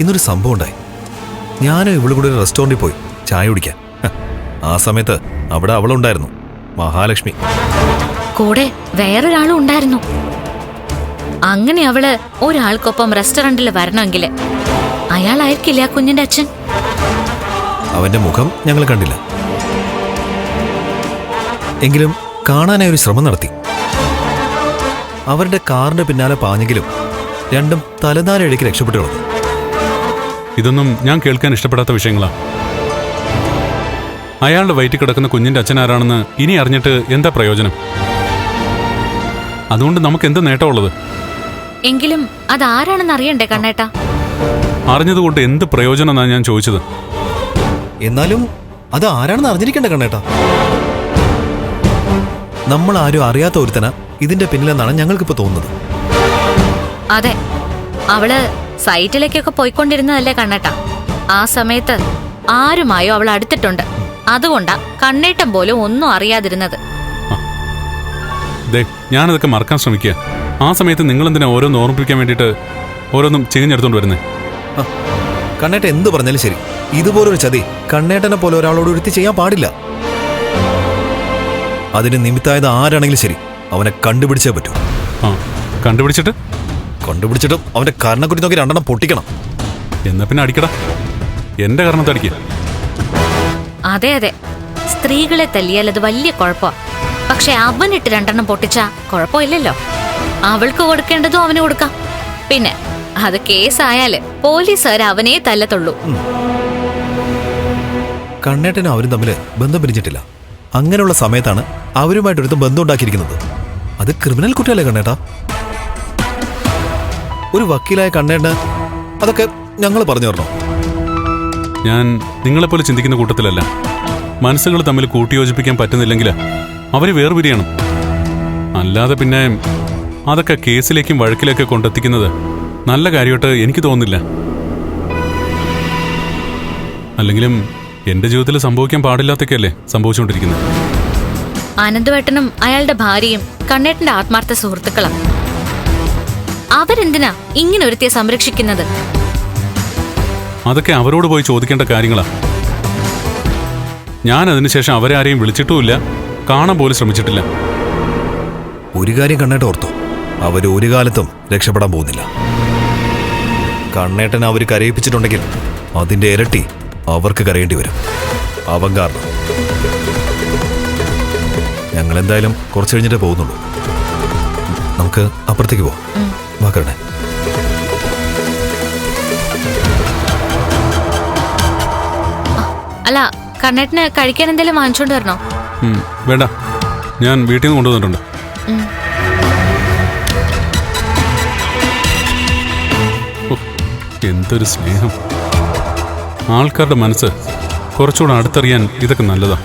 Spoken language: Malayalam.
ഇന്നൊരു സംഭവം ഉണ്ടായി. ഞാനും ഇവള് കൂടെ ഒരു റെസ്റ്റോറൻറ്റിൽ പോയി ചായ കുടിക്കാൻ. ആ സമയത്ത് അവിടെ അവളുണ്ടായിരുന്നു, മഹാലക്ഷ്മി. കൂടെ വേറൊരാളും ഉണ്ടായിരുന്നു. അങ്ങനെ അവള് ഒരാൾക്കൊപ്പം റെസ്റ്റോറന്റിൽ വരണമെങ്കിൽ അയാളായിരിക്കില്ല കുഞ്ഞിന്റെ അച്ഛൻ. അവന്റെ മുഖം ഞങ്ങൾ കണ്ടില്ല, എങ്കിലും കാണാനായി ഒരു ശ്രമം നടത്തി. അവരുടെ കാറിന്റെ പിന്നാലെ പാഞ്ഞെങ്കിലും രണ്ടും തലനാരിഴയ്ക്ക് രക്ഷപ്പെട്ടു കളഞ്ഞു. ഇതൊന്നും ഞാൻ കേൾക്കാൻ ഇഷ്ടപ്പെടാത്ത വിഷയങ്ങളാ. അയാളുടെ വയറ്റിൽ കിടക്കുന്ന കുഞ്ഞിന്റെ അച്ഛൻ ആരാണെന്ന് ഇനി അറിഞ്ഞിട്ട് എന്താ പ്രയോജനം? അതുകൊണ്ട് നമുക്ക് എന്ത് നേട്ടമുള്ളത്? എങ്കിലും അതാരാണെന്ന് അറിയണ്ടേ കണ്ണേട്ടാ? അറിഞ്ഞതുകൊണ്ട് എന്ത് പ്രയോജനം എന്നാണ് ഞാൻ ചോദിച്ചത്. എന്നാലും അത് ആരാണെന്ന് അറിഞ്ഞിരിക്കണ്ടേ കണ്ണേട്ടാ? നമ്മൾ ആരും അറിയാത്ത ഒരുത്തന ഇതിന്റെ പിന്നിലെന്നാണ് ഞങ്ങൾക്കിപ്പോ തോന്നുന്നത്. അതെ, അവള് സൈറ്റിലേക്കൊക്കെ പോയിക്കൊണ്ടിരുന്നതല്ലേ കണ്ണേട്ടാ? ആ സമയത്ത് ആരുമായോ അവൾ അടുത്തിട്ടുണ്ട്. അതുകൊണ്ടാ കണ്ണേട്ടൻ പോലും ഒന്നും അറിയാതിരുന്നത്. ഞാനതൊക്കെ മറക്കാൻ ശ്രമിക്കുക. ആ സമയത്ത് നിങ്ങളെന്തിനാ ഓരോന്ന് ഓർമ്മിപ്പിക്കാൻ വേണ്ടിയിട്ട് ഓരോന്നും ചികഞ്ഞെടുത്തോണ്ട് വരുന്നേ? കണ്ണേട്ടൻ എന്ത് പറഞ്ഞാലും ശരി, ഇതുപോലൊരു ചതി കണ്ണേട്ടനെ പോലെ ഒരാളോട് ഒരുത്തി ചെയ്യാൻ പാടില്ല. അതിന് നിമിത്തായത് ആരാണെങ്കിലും ശരി, അവനെ കണ്ടുപിടിച്ചേ പറ്റൂ. കണ്ടുപിടിച്ചിട്ട് അവന്റെ കർണക്കുറ്റി നോക്കി രണ്ടെണ്ണം പൊട്ടിക്കണം. എന്നാ പിന്നെ അടിക്കടാ, എന്റെ കർണത്തടിക്കുക. അതെ അതെ, സ്ത്രീകളെ തല്ലിയാൽ അത് വലിയ കുഴപ്പമാ. പക്ഷെ അവനിട്ട് രണ്ടെണ്ണം പൊട്ടിച്ചാ കുഴപ്പമില്ലല്ലോ. അവൾക്ക് കൊടുക്കേണ്ടതും അവന് കൊടുക്കാം. പിന്നെ അത് കേസായാല് പോലീസുകാർ അവനേ തല്ലത്തുള്ളൂ. കണ്ണേട്ടനും അവരും തമ്മില് ബന്ധം പിരിഞ്ഞിട്ടില്ല. അങ്ങനെയുള്ള സമയത്താണ് അവരുമായിട്ടൊരുത്ത ബന്ധം ഉണ്ടാക്കിയിരിക്കുന്നത്. അത് ക്രിമിനൽ കുറ്റമല്ലേ കണ്ണേട്ടാ? ഒരു വക്കീലായ കണ്ണേട്ടന് അതൊക്കെ ഞങ്ങൾ പറഞ്ഞു തരണോ? ഞാൻ നിങ്ങളെപ്പോലെ ചിന്തിക്കുന്ന കൂട്ടത്തിലല്ല. മനസ്സുകൾ തമ്മിൽ കൂട്ടിയോജിപ്പിക്കാൻ പറ്റുന്നില്ലെങ്കിൽ അവര് വേർപിരിയണം. അല്ലാതെ പിന്നെ അതൊക്കെ കേസിലേക്കും വഴക്കിലേക്കും കൊണ്ടെത്തിക്കുന്നത് നല്ല കാര്യമായിട്ട് എനിക്ക് തോന്നുന്നില്ല. അല്ലെങ്കിലും എന്റെ ജീവിതത്തിൽ സംഭവിക്കാൻ പാടില്ലാത്തൊക്കെയല്ലേ സംഭവിച്ചുകൊണ്ടിരിക്കുന്നത്. ആനന്ദവേട്ടനും അയാളുടെ ഭാര്യയും കണ്ണേട്ടന്റെ ആത്മാർത്ഥ സുഹൃത്തുക്കളാ. അവരെന്തിനാ ഇങ്ങനെ ഒരുത്തിയെ സംരക്ഷിക്കുന്നത്? അതൊക്കെ അവരോട് പോയി ചോദിക്കേണ്ട കാര്യങ്ങളാ. ഞാൻ അതിനുശേഷം അവരെ ആരെയും വിളിച്ചിട്ടുമില്ല, കാണാൻ പോലും ശ്രമിച്ചിട്ടില്ല. ഒരു കാര്യം കണ്ണേട്ടൻ ഓർത്തു, അവര് ഒരു കാലത്തും രക്ഷപ്പെടാൻ പോകുന്നില്ല. കണ്ണേട്ടൻ അവര് കരയിപ്പിച്ചിട്ടുണ്ടെങ്കിൽ അതിന്റെ ഇരട്ടി അവർക്ക് കരയേണ്ടി വരും. അവൻ കാരണം. ഞങ്ങളെന്തായാലും കുറച്ച് കഴിഞ്ഞിട്ടേ പോകുന്നുള്ളൂ. നമുക്ക് അപ്പുറത്തേക്ക് പോവാം. വാക്കണേ. അല്ല, കണ്ണേട്ടന് കഴിക്കാൻ എന്തെങ്കിലും വാങ്ങിച്ചോണ്ട് വരണോ? വേണ്ട, ഞാൻ വീട്ടിൽ നിന്ന് കൊണ്ടുവന്നിട്ടുണ്ട്. എന്തൊരു സ്നേഹം! ആൾക്കാരുടെ മനസ്സ് കുറച്ചുകൂടെ അടുത്തറിയാൻ ഇതൊക്കെ നല്ലതാ.